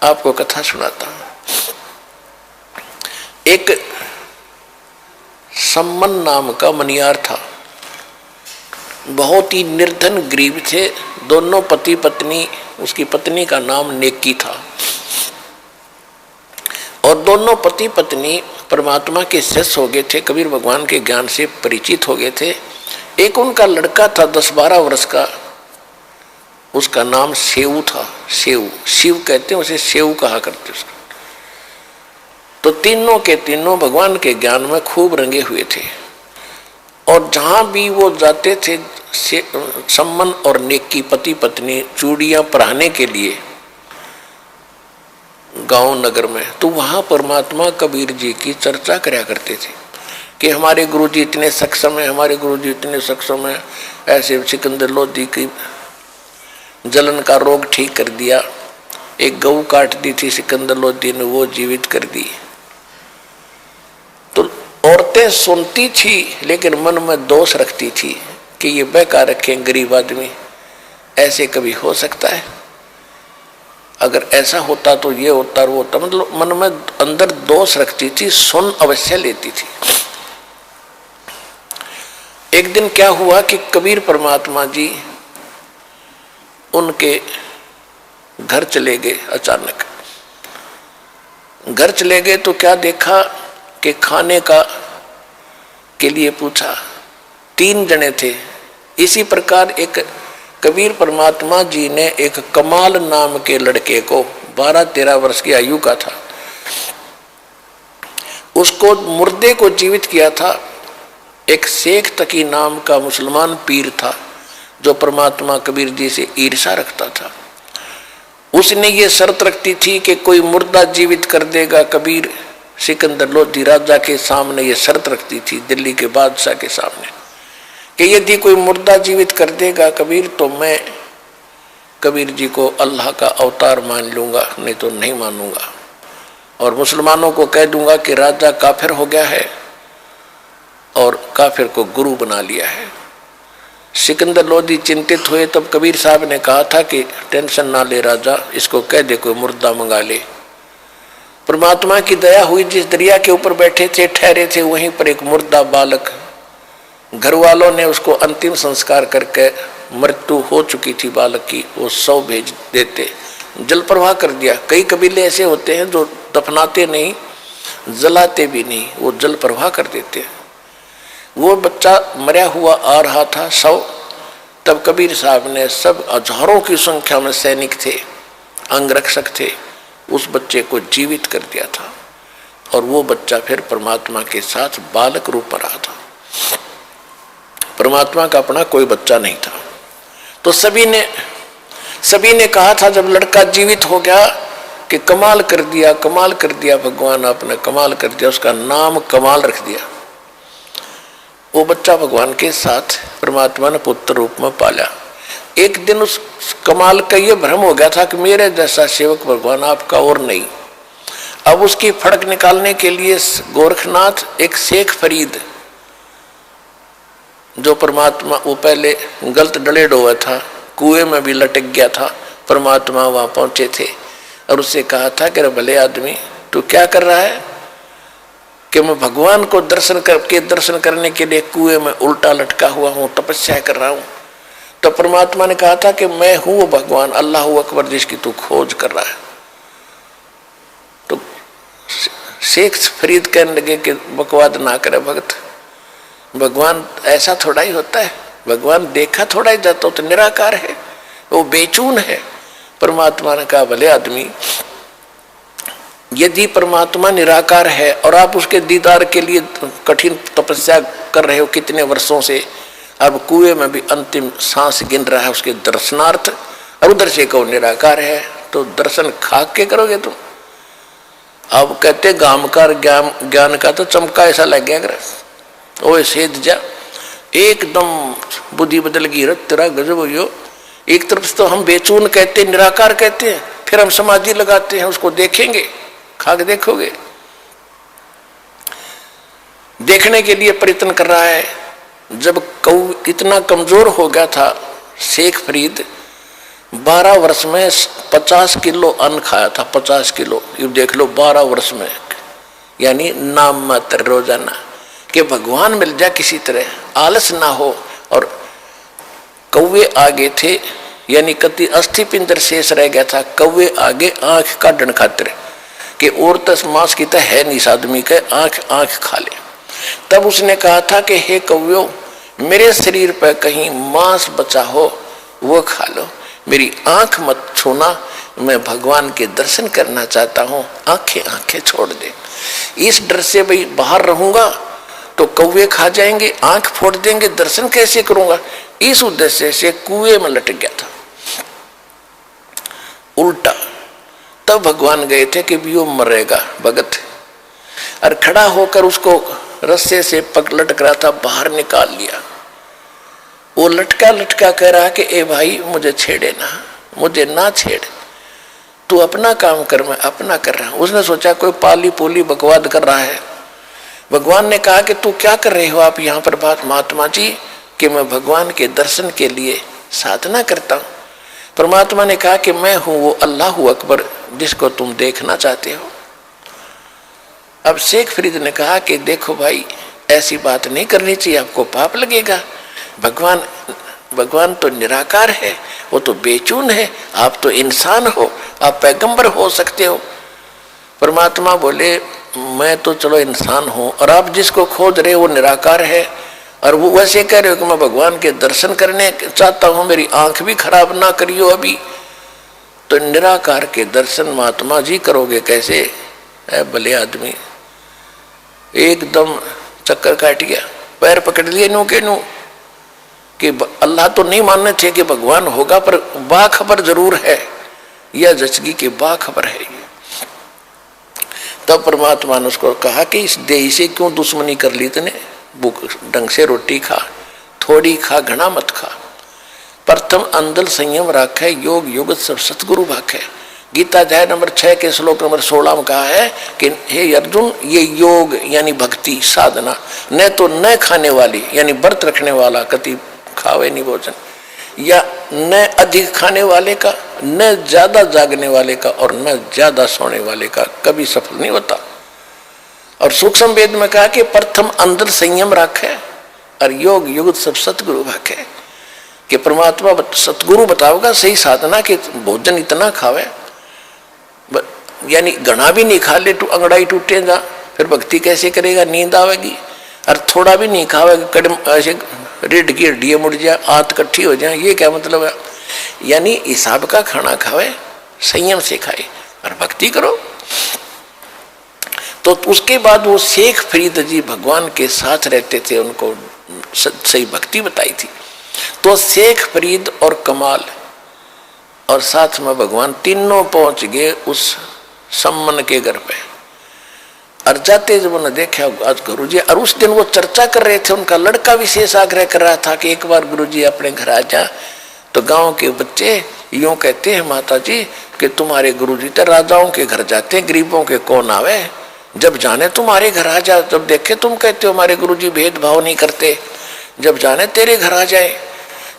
आपको कथा सुनाता हूं। एक सम्मन नाम का मनियार था, बहुत ही निर्धन गरीब थे। दोनों पति पत्नी, उसकी पत्नी का नाम नेकी था और दोनों पति पत्नी परमात्मा के शिष्य हो गए थे, कबीर भगवान के ज्ञान से परिचित हो गए थे। एक उनका लड़का था 10-12 वर्ष का, उसका नाम सेऊ था। सेऊ, शिव कहते हैं उसे, सेऊ कहा करते उसको। तो तीनों के तीनों भगवान के ज्ञान में खूब रंगे हुए थे और जहां भी वो जाते थे सम्मन और नेकी पति पत्नी चूड़ियां पहनाने के लिए गांव नगर में, तो वहां परमात्मा कबीर जी की चर्चा करया करते थे कि हमारे गुरुजी इतने सक्षम है, हमारे गुरुजी इतने सक्षम है। ऐसे सिकंदर लोधी की जलन का रोग ठीक कर दिया, एक गऊ काट दी थी सिकंदर लोधी ने, वो जीवित कर दी। तो औरतें सुनती थी लेकिन मन में दोष रखती थी कि ये बेकार रखे गरीब आदमी, ऐसे कभी हो सकता है? अगर ऐसा होता तो ये होता वो होता, मतलब मन में अंदर दोष रखती थी, सुन अवश्य लेती थी। एक दिन क्या हुआ कि कबीर परमात्मा जी उनके घर चले गए। अचानक घर चले गए तो क्या देखा कि खाने का के लिए पूछा, 3 जने थे। इसी प्रकार एक कबीर परमात्मा जी ने एक कमाल नाम के लड़के को, 12-13 वर्ष की आयु का था, उसको मुर्दे को जीवित किया था। एक शेख तकी नाम का मुसलमान पीर था जो परमात्मा कबीर जी से ईर्षा रखता था। उसने ये शर्त रखती थी कि कोई मुर्दा जीवित कर देगा कबीर सिकंदर लोधी राजा के सामने, ये शर्त रखती थी दिल्ली के बादशाह के सामने कि यदि कोई मुर्दा जीवित कर देगा कबीर तो मैं कबीर जी को अल्लाह का अवतार मान लूंगा, नहीं तो नहीं मानूंगा। और मुसलमानों को कह दूंगा कि राजा काफिर हो गया है और काफिर को गुरु बना लिया है। सिकंदर लोधी चिंतित हुए, तब कबीर साहब ने कहा था कि टेंशन ना ले राजा, इसको कह दे कोई मुर्दा मंगा ले। परमात्मा की दया हुई, जिस दरिया के ऊपर बैठे थे ठहरे थे वहीं पर एक मुर्दा बालक, घर वालों ने उसको अंतिम संस्कार करके, मृत्यु हो चुकी थी बालक की, वो 100 भेज देते, जल प्रवाह कर दिया। कई कबीले ऐसे होते हैं जो दफनाते नहीं, जलाते भी नहीं, वो जल प्रवाह कर देते हैं। वो बच्चा मरा हुआ आ रहा था 100, तब कबीर साहब ने, सब हजारों की संख्या में सैनिक थे, अंगरक्षक थे, उस बच्चे को जीवित कर दिया था और वो बच्चा फिर परमात्मा के साथ बालक रूप में रहा था। परमात्मा का अपना कोई बच्चा नहीं था। तो सभी ने कहा था जब लड़का जीवित हो गया कि कमाल कर दिया, कमाल कर दिया, भगवान आपने कमाल कर दिया, उसका नाम कमाल रख दिया। वो बच्चा भगवान के साथ परमात्मा ने पुत्र रूप में पाला। एक दिन उस कमाल का ये भ्रम हो गया था कि मेरे जैसा सेवक भगवान आपका और नहीं। अब उसकी फड़क निकालने के लिए गोरखनाथ, एक शेख फरीद जो परमात्मा, वो पहले गलत डलेड हुआ था, कुएं में भी लटक गया था, परमात्मा वहां पहुंचे थे और उससे कहा था कि भले आदमी तू क्या कर रहा है कि मैं भगवान को दर्शन करने के लिए कुएं में उल्टा लटका हुआ हूं, तपस्या कर रहा हूं। तो परमात्मा ने कहा था कि मैं हूं वो भगवान, अल्लाह अकबर जिसकी तू खोज कर रहा है। तो शेख फरीद कहने लगे कि बकवाद ना करे भगत, भगवान ऐसा थोड़ा ही होता है, भगवान देखा थोड़ा ही जाता, तो निराकार है, वो बेचून है। परमात्मा ने कहा भले आदमी, यदि परमात्मा निराकार है और आप उसके दीदार के लिए कठिन तपस्या कर रहे हो कितने वर्षों से, अब कुएं में भी अंतिम सांस गिन रहा है उसके दर्शनार्थ, और उधर से कहो निराकार है, तो दर्शन खाक के करोगे तुम? अब कहते गामकार ज्ञान का तो चमका ऐसा लग गया, अगर ओ सेध जा एकदम बुद्धि बदल गई, तेरा गजब हो। एक तरफ तो हम बेचून कहते, निराकार कहते हैं, फिर हम समाधि लगाते हैं, उसको देखेंगे, खाक देखोगे, देखने के लिए प्रयत्न कर रहा है। जब कऊ इतना कमजोर हो गया था शेख फरीद, 12 वर्ष में 50 किलो अन्न खाया था, 50 किलो। ये देख लो 12 वर्ष में, यानी नाम मात्र रोजाना, कि भगवान मिल जाए किसी तरह, आलस ना हो। और कौवे आगे थे, यानी कति अस्थि पिंजर शेष रह गया था, कौवे आगे आंख काटन खातिर कि और तस मांस की तो है नहीं आदमी के, आंख आंख खा ले। तब उसने कहा था कि हे कौव्यो, मेरे शरीर पर कहीं मांस बचा हो वो खा लो, मेरी आंख मत छूना, मैं भगवान के दर्शन करना चाहता हूं, आंखें आंखें छोड़ दे। इस डर से भाई बाहर रहूंगा तो कौवे खा जाएंगे, आंख फोड़ देंगे, दर्शन कैसे करूंगा, इस उद्देश्य से कुएं में लटक गया था उल्टा। तब भगवान गए थे कि भी वो मरेगा भगत, और खड़ा होकर उसको रस्से से पग लटक रहा था, बाहर निकाल लिया। वो लटका लटका कह रहा कि ए भाई मुझे छेड़े ना, मुझे ना छेड़, तू अपना काम कर, मैं अपना कर रहा हूं। उसने सोचा कोई पाली पोली बकवाद कर रहा है। भगवान ने कहा कि तू क्या कर रहे हो आप यहाँ पर बात महात्मा जी, कि मैं भगवान के दर्शन के लिए साधना करता हूँ। परमात्मा ने कहा कि मैं हूं वो अल्लाह अकबर जिसको तुम देखना चाहते हो। अब शेख फरीद ने कहा कि देखो भाई, ऐसी बात नहीं करनी चाहिए, आपको पाप लगेगा। भगवान तो निराकार है, वो तो बेचून है, आप तो इंसान हो, आप पैगंबर हो सकते हो। परमात्मा बोले मैं तो चलो इंसान हूं, और आप जिसको खोज रहे हो वो निराकार है, और वो वैसे कह रहे हो कि मैं भगवान के दर्शन करने चाहता हूं, मेरी आंख भी खराब ना करियो अभी। तो निराकार के दर्शन महात्मा जी करोगे कैसे? भले आदमी एकदम चक्कर काट गया, पैर पकड़ लिए नू के नू कि अल्लाह तो नहीं मानने थे कि भगवान होगा, पर बाखबर जरूर है, यह जचगी की बाखबर है। तब परमात्मा ने उसको कहा कि इस देही से क्यों दुश्मनी कर ली तूने, भूख ढंग से रोटी खा, थोड़ी खा, घना मत खा। प्रथम अंदल संयम राखे, योग युग सब सतगुरु भाखे। गीता अध्याय नंबर 6 के श्लोक नंबर 16 में कहा है कि हे अर्जुन, ये योग यानी भक्ति साधना, न तो न खाने वाली यानी व्रत रखने वाला कति खावे नहीं भोजन, या न अधिक खाने वाले का, न ज्यादा जागने वाले का, और न ज्यादा सोने वाले का कभी सफल नहीं होता। और सूक्ष्म वेद में कहा कि प्रथम अंदर संयम रखे, और योग युग सब सतगुरु भाखे, कि परमात्मा सतगुरु बताओगा सही साधना कि भोजन इतना खावे, यानी घना भी नहीं खा ले तो अंगड़ाई टूटे जा, फिर भक्ति कैसे करेगा, नींद आवेगी। और थोड़ा भी नहीं खावेगा, कदम ऐसे रीढ़ की हड्डियां मुड़ जाए, आंत इकट्ठी हो जाए, ये क्या मतलब है? यानी हिसाब का खाना खावे, संयम से खाए और भक्ति करो। तो उसके बाद वो शेख फरीद जी भगवान के साथ रहते थे, उनको सही भक्ति बताई थी। तो शेख फरीद और कमाल और साथ में भगवान तीनों पहुंच गए उस सम्मन के घर पे। और जाते जब उन्होंने देखा आज गुरुजी, और उस दिन वो चर्चा कर रहे थे, उनका लड़का विशेष आग्रह कर रहा था कि एक बार गुरुजी अपने घर आ जा। तो गांव के बच्चे यूं कहते हैं माता जी कि तुम्हारे गुरुजी तो राजाओं के घर जाते हैं, गरीबों के कौन आवे, जब जाने तुम्हारे घर आ जा। जब देखे तुम कहते हो हमारे गुरुजी भेदभाव नहीं करते, जब जाने तेरे घर आ जाए।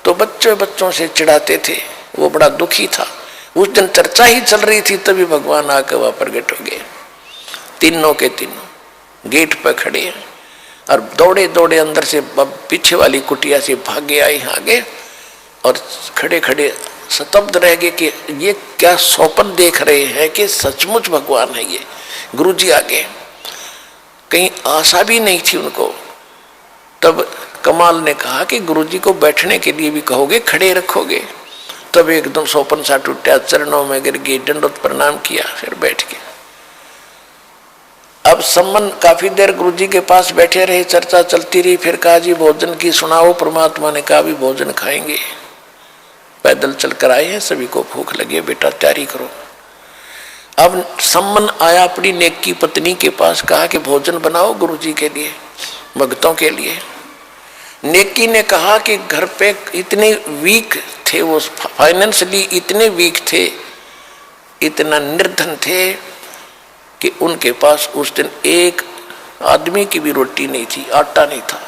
तो बच्चों से चिढ़ाते थे, वो बड़ा दुखी था। उस दिन चर्चा ही चल रही थी, तभी भगवान आकर वहां प्रकट हो गए। तीनों के तीनों गेट पर खड़े हैं, और दौड़े दौड़े अंदर से पीछे वाली कुटिया से भागे आए आगे, और खड़े खड़े स्तब्ध रह गए कि ये क्या स्वप्न देख रहे हैं कि सचमुच भगवान है ये। गुरुजी आगे, कहीं आशा भी नहीं थी उनको। तब कमाल ने कहा कि गुरुजी को बैठने के लिए भी कहोगे, खड़े रखोगे? तब एकदम स्वप्न सा टूटा, चरणों में गिर गए, दंडवत प्रणाम किया, फिर बैठ गए। अब सम्मन काफी देर गुरुजी के पास बैठे रहे, चर्चा चलती रही। फिर कहा जी भोजन की सुनाओ। परमात्मा ने कहा भी भोजन खाएंगे, पैदल चलकर आए हैं, सभी को भूख लगी है, बेटा तैयारी करो। अब सम्मन आया अपनी नेक की पत्नी के पास, कहा कि भोजन बनाओ गुरुजी के लिए, भक्तों के लिए। नेकी ने कहा कि घर पे इतने वीक थे, वो फाइनेंशियली इतने वीक थे, इतना निर्धन थे कि उनके पास उस दिन एक आदमी की भी रोटी नहीं थी, आटा नहीं था,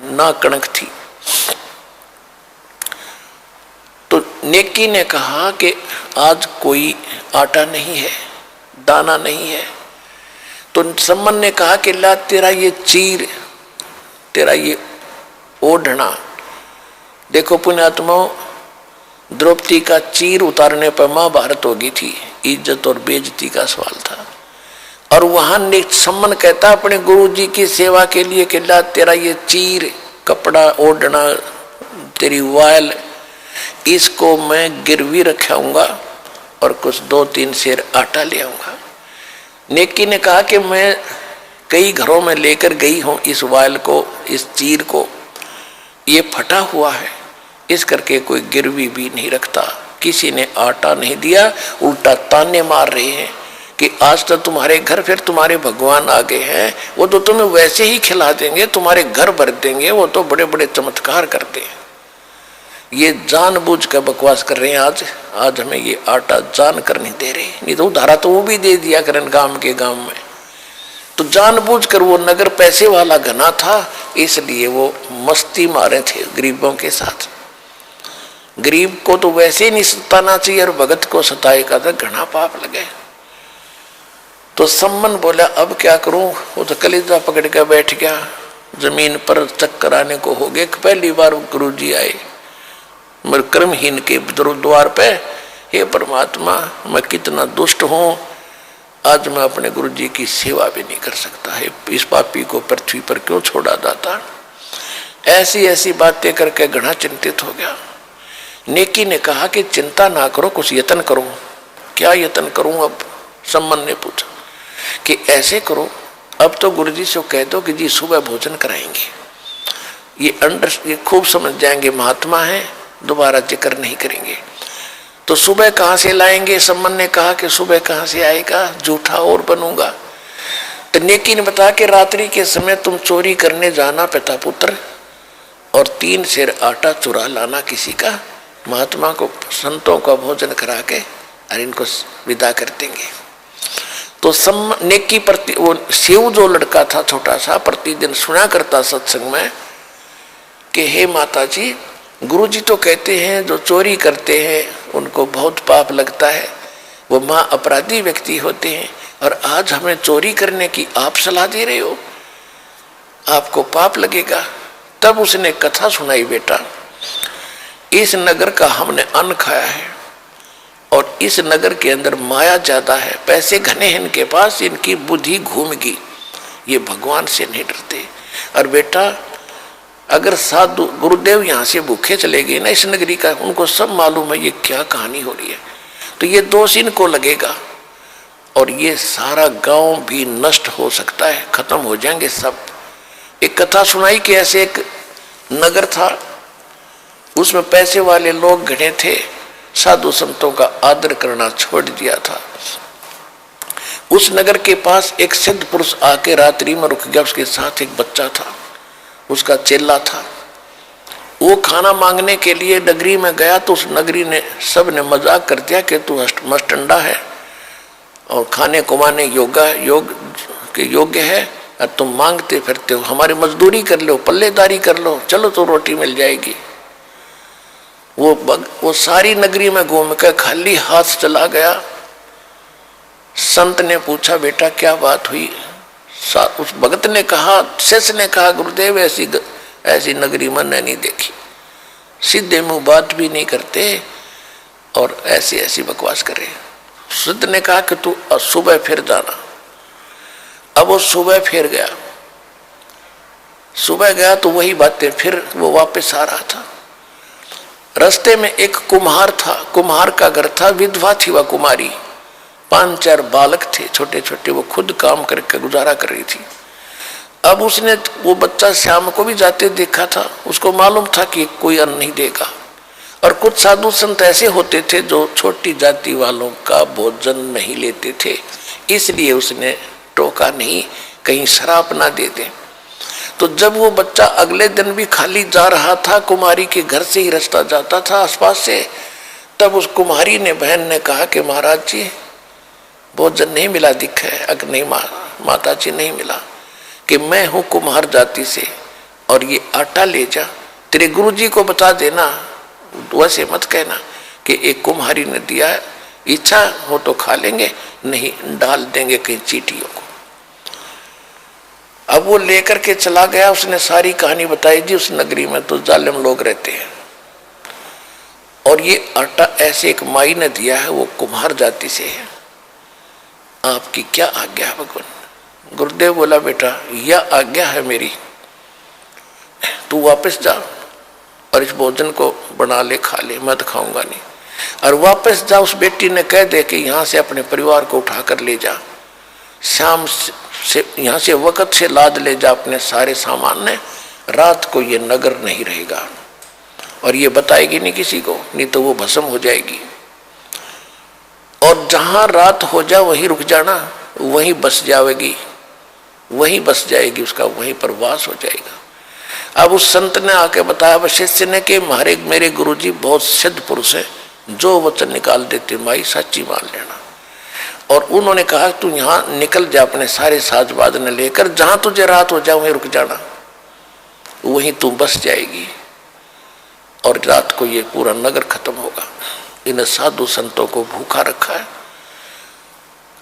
ना कणक थी। तो नेकी ने कहा कि आज कोई आटा नहीं है, दाना नहीं है। तो सम्मन ने कहा कि ला तेरा ये चीर, तेरा ये ओढ़ना। देखो पुण्यात्माओं, द्रौपदी का चीर उतारने पर महाभारत हो गई थी, इज्जत और बेइज्जती का सवाल था। और वहां सम्मन कहता अपने गुरु जी की सेवा के लिए कि ला तेरा ये चीर, कपड़ा ओढ़ना, तेरी वायल, इसको मैं गिरवी रखाऊंगा और कुछ 2-3 सेर आटा ले आऊंगा। नेकी ने कहा कि मैं कई घरों में लेकर गई हूं इस वायल को, इस चीर को, ये फटा हुआ है, इस करके कोई गिरवी भी नहीं रखता। किसी ने आटा नहीं दिया, उल्टा ताने मार रहे हैं कि आज तो तुम्हारे घर फिर तुम्हारे भगवान आ गए हैं, वो तो तुम्हें वैसे ही खिला देंगे, तुम्हारे घर भर देंगे, वो तो बड़े बड़े चमत्कार करते हैं। ये जानबूझ कर बकवास कर रहे हैं। आज हमें ये आटा जान कर नहीं दे रहे, नहीं तो उधारा तो वो भी दे दिया करें गांव के गांव में। तो जानबूझ कर, वो नगर पैसे वाला घना था, इसलिए वो मस्ती मारे थे गरीबों के साथ। गरीब को तो वैसे ही नहीं सताना चाहिए और भगत को सताएगा तो घना पाप लगे। तो सम्मन बोला अब क्या करूं, वो तो कलेजा पकड़ के बैठ गया। जमीन पर चक्कर आने को हो गए। पहली बार गुरु जी आए मेरे कर्महीन के द्वार पे, हे परमात्मा मैं कितना दुष्ट हूं, आज मैं अपने गुरु जी की सेवा भी नहीं कर सकता है, इस पापी को पृथ्वी पर क्यों छोड़ा दाता। ऐसी ऐसी बातें करके घना चिंतित हो गया। नेकी ने कहा कि चिंता ना करो, कुछ यत्न करो। क्या यत्न करूं अब, सम्मन ने पूछा कि ऐसे करो, अब तो गुरु जी से कह दो कि जी सुबह भोजन कराएंगे, ये खूब समझ जाएंगे, महात्मा है, दोबारा जिक्र नहीं करेंगे। तो सुबह कहाँ से लाएंगे, सम्मन ने कहा कि सुबह कहाँ से आएगा, झूठा और बनूंगा। तो नेकी ने बताया कि रात्रि के समय तुम चोरी करने जाना पिता पुत्र, और 3 सेर आटा चुरा लाना किसी का, महात्मा को संतों का भोजन करा के और इनको विदा कर देंगे। तो नेकी प्रति वो शिव जो लड़का था छोटा सा, प्रतिदिन सुना करता सत्संग में कि हे माता जी, गुरु जी तो कहते हैं जो चोरी करते हैं उनको बहुत पाप लगता है, वो माँ अपराधी व्यक्ति होते हैं, और आज हमें चोरी करने की आप सलाह दे रहे हो, आपको पाप लगेगा। तब उसने कथा सुनाई, बेटा इस नगर का हमने अन्न खाया है और इस नगर के अंदर माया ज्यादा है, पैसे घने हैं इनके पास, इनकी बुद्धि घूमगी, ये भगवान से नहीं डरते। और बेटा अगर साधु गुरुदेव यहाँ से भूखे चले गए ना इस नगरी का, उनको सब मालूम है ये क्या कहानी हो रही है, तो ये दोष इनको लगेगा और ये सारा गांव भी नष्ट हो सकता है, खत्म हो जाएंगे सब। एक कथा सुनाई कि ऐसे एक नगर था, उसमें पैसे वाले लोग घने थे, साधु संतों का आदर करना छोड़ दिया था। उस नगर के पास एक सिद्ध पुरुष आके रात्रि में रुक गया, उसके साथ एक बच्चा था, उसका चेला था। वो खाना मांगने के लिए नगरी में गया तो उस नगरी ने सब ने मजाक कर दिया कि तू मस्टंडा है और खाने कुमाने योग के योग्य है, और तुम मांगते फिरते हो, हमारी मजदूरी कर लो, पल्लेदारी कर लो, चलो तो रोटी मिल जाएगी। वो सारी नगरी में घूम कर खाली हाथ चला गया। संत ने पूछा बेटा क्या बात हुई, उस भगत ने कहा, शिष्य ने कहा गुरुदेव ऐसी नगरी मैंने नहीं देखी, सीधे मुंह बात भी नहीं करते और ऐसी ऐसी बकवास करे। सिद्ध ने कहा कि तू सुबह फिर जाना। अब वो सुबह फिर गया, सुबह गया तो वही बातें, फिर वो वापस आ रहा था। रास्ते में एक कुम्हार था, कुम्हार का घर था, विधवा थी वह कुमारी, 5-4 बालक थे छोटे छोटे, वो खुद काम करके गुजारा कर रही थी। अब उसने वो बच्चा श्याम को भी जाते देखा था, उसको मालूम था कि कोई अन्न नहीं देगा। और कुछ साधु संत ऐसे होते थे जो छोटी जाति वालों का भोजन नहीं लेते थे, इसलिए उसने टोका नहीं कहीं शराब ना दे दे। तो जब वो बच्चा अगले दिन भी खाली जा रहा था, कुमारी के घर से ही रास्ता जाता था आसपास से, तब उस कुमारी ने बहन ने कहा कि महाराज जी भोजन नहीं मिला दिखा है। अगर नहीं माता जी नहीं मिला कि मैं हूँ कुम्हार जाति से और ये आटा ले जा, तेरे गुरु जी को बता देना, वैसे मत कहना कि एक कुम्हारी ने दिया है, इच्छा हो तो खा लेंगे, नहीं डाल देंगे कहीं चींटियों को। अब वो लेकर के चला गया, उसने सारी कहानी बताई। जी उस नगरी में तो जालिम लोग रहते हैं, और ये आटा ऐसे एक माई ने दिया है, वो कुम्हार जाति से है, आपकी क्या आज्ञा है भगवान। गुरुदेव बोला बेटा यह आज्ञा है मेरी, तू वापस जा और इस भोजन को बना ले, खा ले, मैं तो खाऊंगा नहीं। और वापस जा, उस बेटी ने कह दे कि यहाँ से अपने परिवार को उठाकर ले जा, शाम से यहाँ से वक्त से लाद ले जा अपने सारे सामान ने, रात को ये नगर नहीं रहेगा। और ये बताएगी नहीं किसी को, नहीं तो वो भस्म हो जाएगी। और जहां रात हो जा वहीं रुक जाना, वहीं बस जाएगी, वहीं बस जाएगी, उसका वहीं पर वास हो जाएगा। अब उस संत ने आके बताया वशिष्ठ ने कि हमारे मेरे गुरुजी बहुत सिद्ध पुरुष है, जो वचन निकाल देते माई सच्ची मान लेना। और उन्होंने कहा तू यहाँ निकल जा अपने सारे साजबाज ने लेकर, जहां तुझे रात हो जा वहीं रुक जाना, वहीं तू बस जाएगी और रात को ये पूरा नगर खत्म होगा। इन साधु संतों को भूखा रखा है।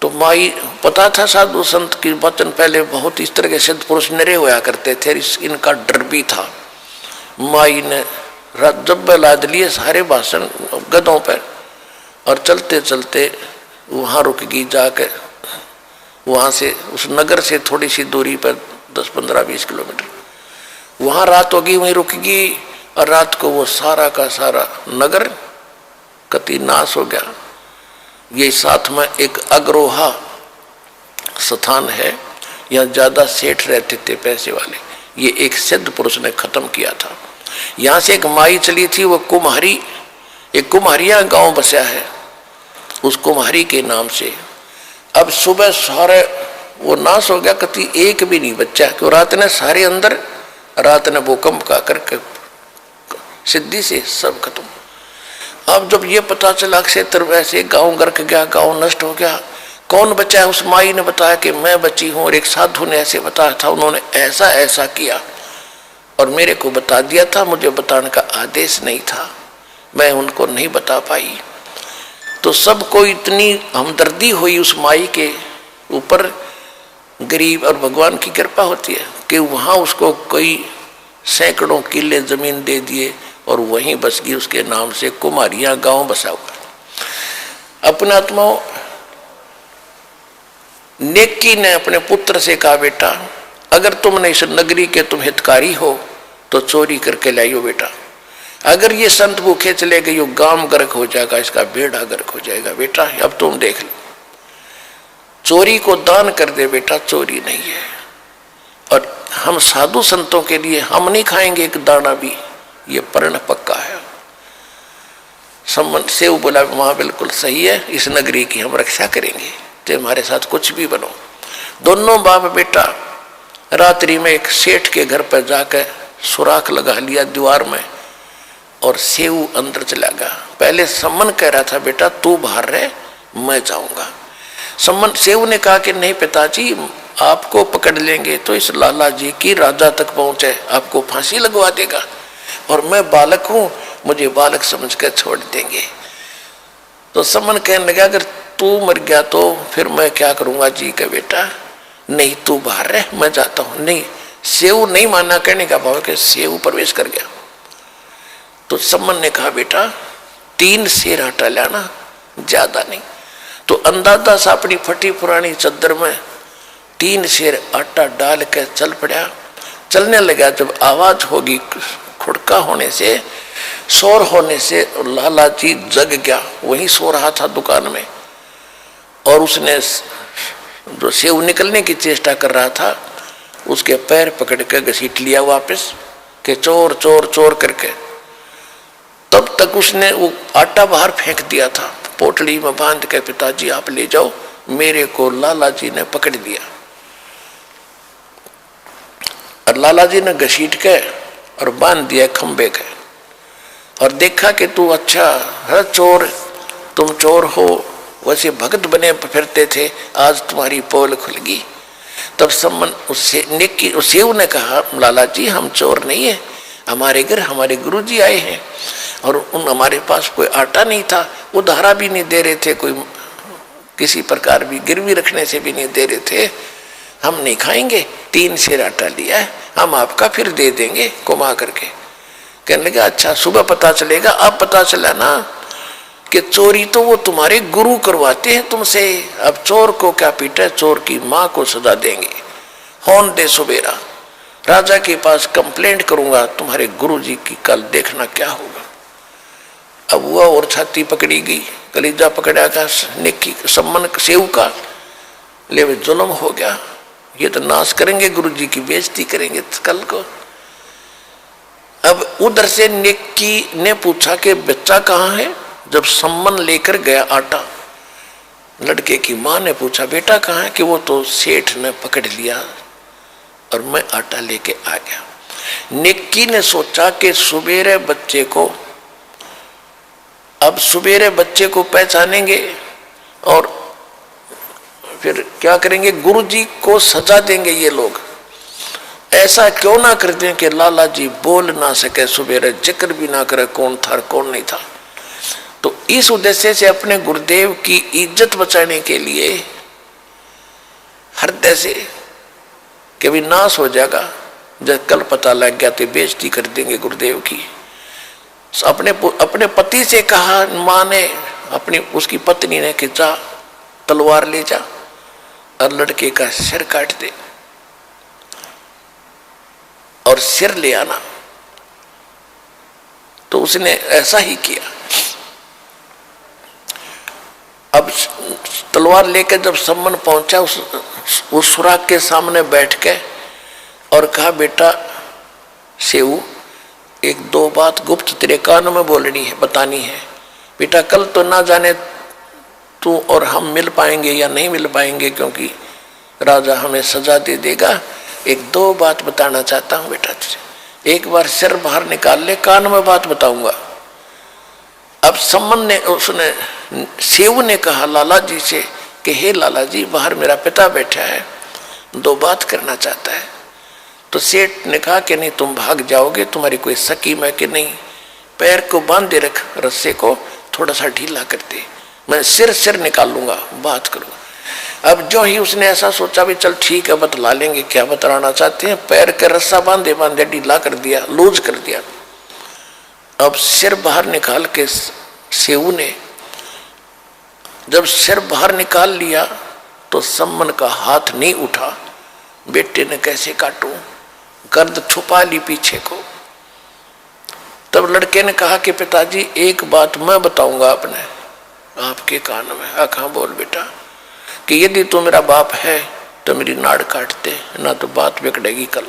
तो माई पता था साधु संत की वचन पहले बहुत इस तरह के सिद्ध पुरुष निरे होया करते थे, इनका डर भी था। माई ने जब लाद लिए सारे भाषण गधों पर, और चलते चलते वहाँ रुक गई, जाकर वहाँ से उस नगर से थोड़ी सी दूरी पर 10-15-20 किलोमीटर वहाँ रात होगी, वहीं रुक गई। और रात को वो सारा का सारा नगर कति नाश हो गया। ये साथ में एक अग्रोहा स्थान है, यहाँ ज्यादा सेठ रहते थे पैसे वाले, ये एक सिद्ध पुरुष ने खत्म किया था। यहाँ से एक माई चली थी, वो कुम्हारी, एक कुम्हारिया गांव बसा है, उस कुम्हारी के नाम से। अब सुबह सारे वो नाश हो गया, कति एक भी नहीं बच्चा, क्यों रात ने सारे अंदर, रात ने भूकंप का करके सिद्धि से सब खत्म। अब जब ये पता चला क्षेत्र वैसे गांव गर्क गया, गांव नष्ट हो गया, कौन बचा है? उस माई ने बताया कि मैं बची हूं, और एक साधु ने ऐसे बताया था, उन्होंने ऐसा ऐसा किया और मेरे को बता दिया था, मुझे बताने का आदेश नहीं था, मैं उनको नहीं बता पाई। तो सबको इतनी हमदर्दी हुई उस माई के ऊपर, गरीब और भगवान की कृपा होती है कि वहाँ उसको कोई सैकड़ों किले जमीन दे दिए और वहीं बस गई, उसके नाम से कुमारिया गांव बसा हुआ। अपने आत्माओं, नेकी ने अपने पुत्र से कहा बेटा अगर तुमने इस नगरी के तुम हितकारी हो तो चोरी करके लाइयो बेटा, अगर ये संत भूखे चले गए, गांव गर्क हो जाएगा, इसका बेड़ा गर्क हो जाएगा बेटा, अब तुम देख लो, चोरी को दान कर दे बेटा, चोरी नहीं है। और हम साधु संतों के लिए हम नहीं खाएंगे एक दाना भी, ये प्रण पक्का है। संबंध से वो बोला वहां बिल्कुल सही है, इस नगरी की हम रक्षा करेंगे, तो हमारे साथ कुछ भी बनो। दोनों बाप बेटा रात्रि में एक सेठ के घर पर जाकर सुराख लगा लिया दीवार में, और सेव अंदर चला गया। पहले सम्मन कह रहा था बेटा तू बाहर रहे, मैं जाऊंगा। सम्मन सेव ने कहा कि नहीं पिताजी, आपको पकड़ लेंगे तो इस लाला जी की राजा तक पहुंचे, आपको फांसी लगवा देगा, और मैं बालक हूं, मुझे बालक समझ कर छोड़ देंगे। तो सम्मन कहने लगा अगर तू मर गया तो फिर मैं क्या करूंगा जी का बेटा, नहीं तू बाहर रह, मैं जाता हूं। नहीं, सेव नहीं माना, कहने का भाव कि सेव प्रवेश कर गया। तो सम्मन ने कहा बेटा 3 सेर आटा लाना, ज्यादा नहीं। तो अंदाजा सा अपनी फटी पुरानी चद्दर में 3 सेर आटा डाल के चल पड़ा। चलने लगा, जब आवाज होगी खुड़का होने से, शोर होने से, लाला जी जग गया, वहीं सो रहा था दुकान में, और उसने जो सेव निकलने की चेष्टा कर रहा था उसके पैर पकड़ के घसीट लिया वापस के चोर चोर चोर करके। तब तक उसने वो आटा बाहर फेंक दिया था, पोटली में बांध के पिताजी आप ले जाओ, मेरे को लाला जी ने पकड़ लिया। और लाला जी ने घसीट के और बांध दिया खंबे के, और देखा कि तू अच्छा है चोर, तुम चोर हो, वैसे भगत बने फिरते थे, आज तुम्हारी पोल खुल गई। तब सम्मन उससे नेकी सेव ने कहा लाला जी हम चोर नहीं है, हमारे घर हमारे गुरुजी आए हैं, और हमारे पास कोई आटा नहीं था, उधारा भी नहीं दे रहे थे, कोई किसी प्रकार भी गिरवी रखने से भी नहीं दे रहे थे। हम नहीं खाएंगे, 3 सेर आटा लिया है, हम आपका फिर दे देंगे कुमा करके। कहने लगा अच्छा सुबह पता चलेगा। अब पता चला ना कि चोरी तो वो तुम्हारे गुरु करवाते हैं तुमसे। अब चोर को क्या पीटा, चोर की माँ को सजा देंगे। होन दे सुबेरा, राजा के पास कंप्लेंट करूंगा तुम्हारे गुरुजी की, कल देखना क्या होगा। अब हुआ और छाती पकड़ी गई, कलीजा पकड़ा का नेकी सम्मन सेव का, ले जुल्म हो गया, ये तो नाश करेंगे, गुरुजी की बेइज्जती करेंगे कल को। अब उधर से नेकी ने पूछा कि बच्चा कहाँ है। जब सम्मन लेकर गया आटा, लड़के की माँ ने पूछा बेटा कहाँ है, कि वो तो सेठ ने पकड़ लिया और मैं आटा लेके आ गया। नेकी ने सोचा कि सुबेरे बच्चे को, अब सुबेरे बच्चे को पहचानेंगे और फिर क्या करेंगे, गुरुजी को सजा देंगे ये लोग। ऐसा क्यों ना कर दें कि लाला जी बोल ना सके, सुबेरे जिक्र भी ना करे कौन था कौन नहीं था। तो इस उद्देश्य से अपने गुरुदेव की इज्जत बचाने के लिए हृदय से कि भी नाश हो जाएगा, जब कल पता लग गया तो बेइज्जती कर देंगे गुरुदेव की। अपने पति से कहा माँ ने, अपनी उसकी पत्नी ने कि जा तलवार ले जा और लड़के का सिर काट दे और सिर ले आना। तो उसने ऐसा ही किया। अब तलवार लेकर जब सम्मन पहुंचा, उस सुराग के सामने बैठ के और कहा बेटा सेऊ, 1-2 बात गुप्त तेरे कान में बोलनी है, बतानी है। बेटा कल तो ना जाने तू और हम मिल पाएंगे या नहीं मिल पाएंगे, क्योंकि राजा हमें सजा दे देगा। 1-2 बात बताना चाहता हूं बेटा तुझे। एक बार सिर बाहर निकाल ले, कान में बात बताऊंगा। अब सम्मन ने, उसने सेव ने कहा लाला जी से कि हे लाला जी, बाहर मेरा पिता बैठा है, 2 बात करना चाहता है। तो सेठ ने कहा कि नहीं तुम भाग जाओगे, तुम्हारी कोई स्कीम है कि नहीं, पैर को बांधे रख, रस्से को थोड़ा सा ढीला कर दे, मैं सिर निकाल लूंगा, बात करूंगा। अब जो ही उसने ऐसा सोचा भी चल ठीक है बतला लेंगे क्या बतलाना चाहते हैं, पैर का रस्सा बांधे बांधे ढीला कर दिया, लूज कर दिया। अब सिर बाहर निकाल के सेऊ ने जब सिर बाहर निकाल लिया तो सम्मन का हाथ नहीं उठा। बेटे ने कैसे काटूं, गर्द छुपा ली पीछे को। तब लड़के ने कहा कि पिताजी एक बात मैं बताऊंगा अपने आपके कान में। आखा बोल बेटा, कि यदि तू मेरा बाप है तो मेरी नाड़ काट दे, ना तो बात बिगड़ेगी कल।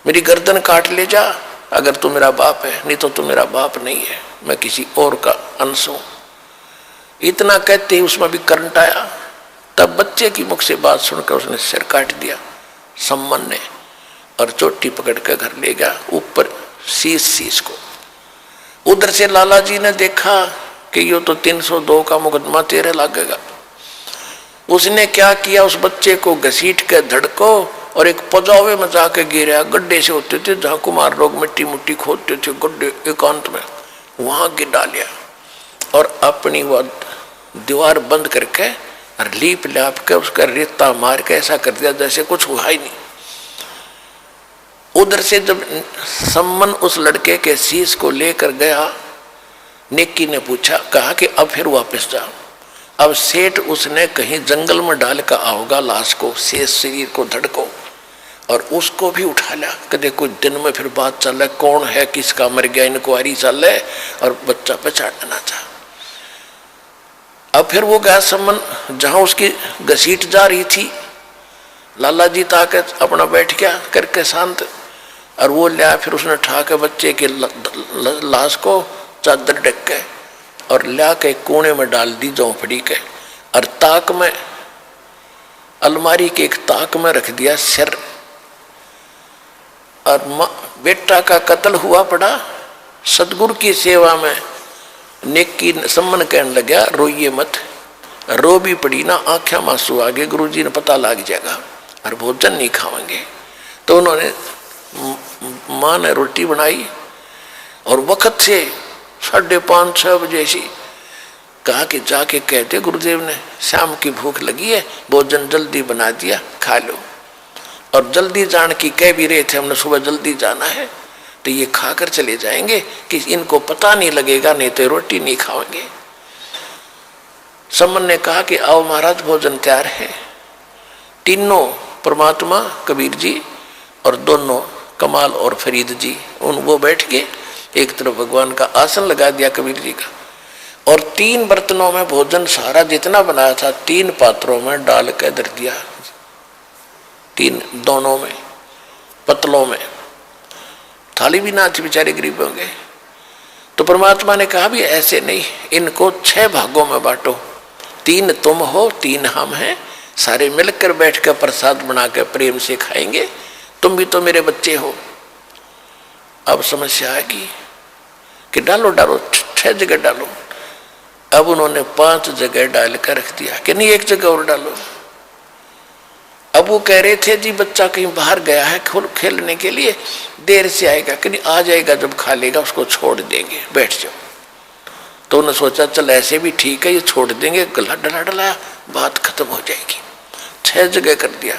मेरी गर्दन काट ले जा अगर तू मेरा बाप है, नहीं तो तू मेरा बाप नहीं है, मैं किसी और का अंश हूं। इतना कहते ही उसमें भी करंट आया। तब बच्चे की मुख से बात सुनकर उसने सिर काट दिया सम्मन ने, और चोटी पकड़ कर घर ले गया, ऊपर शीश को। उधर से लाला जी ने देखा कि ये तो 302 का मुकदमा तेरे लगेगा। उसने क्या किया, उस बच्चे को घसीट के धड़को और एक पजावे में जाके गिरा। गड्ढे से होते थे जहाँ कुमार लोग मिट्टी मुट्टी खोदते थे, गड्ढे एकांत में, वहां गिर डालिया और अपनी वह दीवार बंद करके और लीप लाप के उसका रेता मार के ऐसा कर दिया जैसे कुछ हुआ ही नहीं। उधर से जब सम्मन उस लड़के के शीश को लेकर गया, नेकी ने पूछा, कहा कि अब फिर वापस जाओ। अब सेठ उसने कहीं जंगल में डाल कर आओगा लाश को, शेष शरीर को धड़को, और उसको भी उठा लिया। कदे कुछ दिन में फिर बात चल रहा है कौन है किसका मर गया, इंक्वायरी चल रहा है और बच्चा पहचानना चाह। अब फिर वो गया सम्मन जहां उसकी घसीट जा रही थी। लाला जी ताके अपना बैठ गया करके शांत, और वो लिया फिर उसने ठा के बच्चे के लाश को चादर ढक के और ला के कोने में डाल दी झोंपड़ी के, और ताक में अलमारी के एक ताक में रख दिया सिर। और बेटा का कत्ल हुआ पड़ा सतगुरु की सेवा में। नेकी सम्मन कहने लगा रोइए मत, रो भी पड़ी ना आंखें मांसू आगे, गुरुजी ने पता लग जाएगा और भोजन नहीं खाएंगे। तो उन्होंने माँ ने रोटी बनाई और वक्त से 5:30-6 बजे सी। कहा कि जाके कहते गुरुदेव ने शाम की भूख लगी है, भोजन जल्दी बना दिया, खा लो। और जल्दी जान की कह भी रहे थे, हमने सुबह जल्दी जाना है, तो ये खाकर चले जाएंगे कि इनको पता नहीं लगेगा, नहीं तो रोटी नहीं खाएंगे। समन ने कहा कि आओ महाराज, भोजन तैयार है। तीनों परमात्मा कबीर जी और दोनों कमाल और फरीद जी वो बैठ के एक तरफ भगवान का आसन लगा दिया कबीर जी का, और 3 बर्तनों में भोजन सारा जितना बनाया था 3 पात्रों में डाल के धर दिया, 3 दोनों में पतलों में। थाली भी ना थी, बेचारे गरीब होंगे। तो परमात्मा ने कहा भी ऐसे नहीं, इनको 6 भागों में बांटो, 3 तुम हो, 3 हम हैं, सारे मिलकर बैठकर प्रसाद बनाकर प्रेम से खाएंगे, तुम भी तो मेरे बच्चे हो। अब समस्या आएगी कि डालो डालो, 6 जगह डालो। अब उन्होंने 5 जगह डाल कर रख दिया कि नहीं 1 जगह और डालो। अब वो कह रहे थे जी बच्चा कहीं बाहर गया है खेलने के लिए, देर से आएगा, कि नहीं आ जाएगा, जब खा लेगा उसको छोड़ देंगे, बैठ जाओ। तो उन्होंने सोचा चल ऐसे भी ठीक है, ये छोड़ देंगे, गला डला डलाया, बात खत्म हो जाएगी। 6 जगह कर दिया।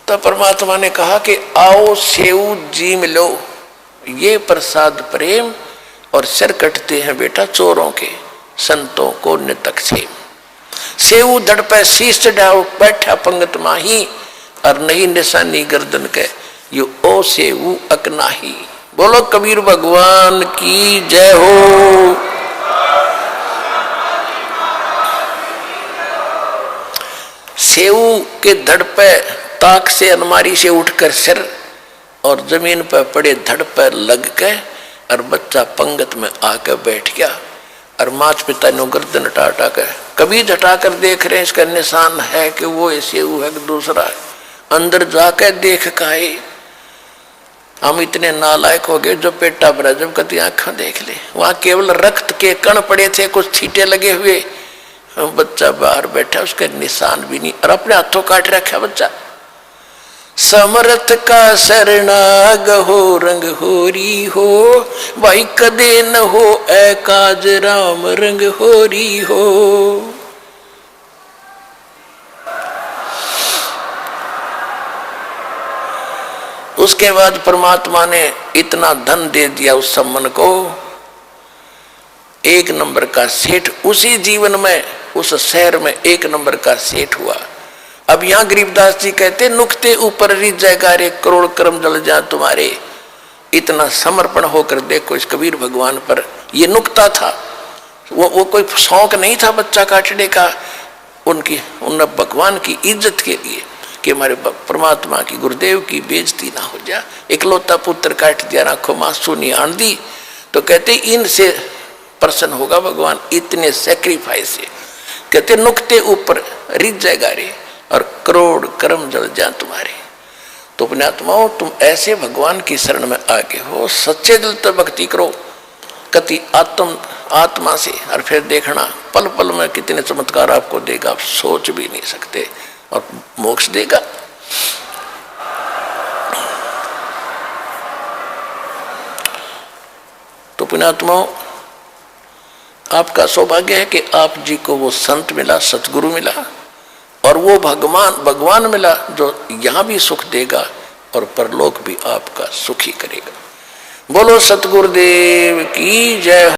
तब परमात्मा ने कहा कि आओ सेऊ जीम लो, ये प्रसाद प्रेम और सिर कटते हैं बेटा चोरों के, संतों को नितक से। सेऊ धड़ पे शीश चढ़ाओ, बैठा पंगत माही, और नहीं निशानी गर्दन के, यो ओ सेऊ अकनाही। बोलो कबीर भगवान की जय हो। सेऊ के धड़ पे ताक से अलमारी से उठकर सिर और जमीन पर पड़े धड़ पर लग के, और बच्चा पंगत में आकर बैठ गया, और माता पिता ने गर्दन हटा कर कभी हटा कर देख रहे हैं इसका निशान है कि वो ऐसे है कि दूसरा है। अंदर जाकर देख काहे हम इतने नालायक हो गए जो पेटा भरा, जब कभी आंखें देख ले वहां केवल रक्त के कण पड़े थे, कुछ छींटे लगे हुए, बच्चा बाहर बैठा, उसका निशान भी नहीं, और अपने हाथों काट रखा बच्चा। समर्थ का शरणाग हो रंग होरी हो, भाई कदे न हो ऐ काज राम रंग होरी हो। उसके बाद परमात्मा ने इतना धन दे दिया उस सम्मन को, 1 नंबर का सेठ उसी जीवन में, उस शहर में 1 नंबर का सेठ हुआ। अब यहां गरीबदास जी कहते नुक्ते ऊपर रिज जाएगा रे, करोड़ कर्म जल जा तुम्हारे। इतना समर्पण होकर देखो इस कबीर भगवान पर, ये नुक्ता था, वो कोई शौक नहीं था बच्चा काटने का, उन भगवान की इज्जत के लिए कि हमारे परमात्मा की गुरुदेव की बेइज्जती ना हो जा। इकलौता पुत्र काट दिया, आंखों मांसू नहीं आन दी, तो कहते इनसे प्रसन्न होगा भगवान, इतने सेक्रीफाइस से। कहते नुक्ते ऊपर रिज जाएगा रे और करोड़ कर्म जल जा तुम्हारे। तो अपने आत्माओं तुम ऐसे भगवान की शरण में आगे हो, सच्चे दिल तो भक्ति करो कति आत्मा से, और फिर देखना पल पल में कितने चमत्कार आपको देगा, आप सोच भी नहीं सकते, और मोक्ष देगा। तो अपने आत्माओं आपका सौभाग्य है कि आप जी को वो संत मिला, सतगुरु मिला, और वो भगवान मिला जो यहां भी सुख देगा और परलोक भी आपका सुखी करेगा। बोलो सतगुरुदेव की जय।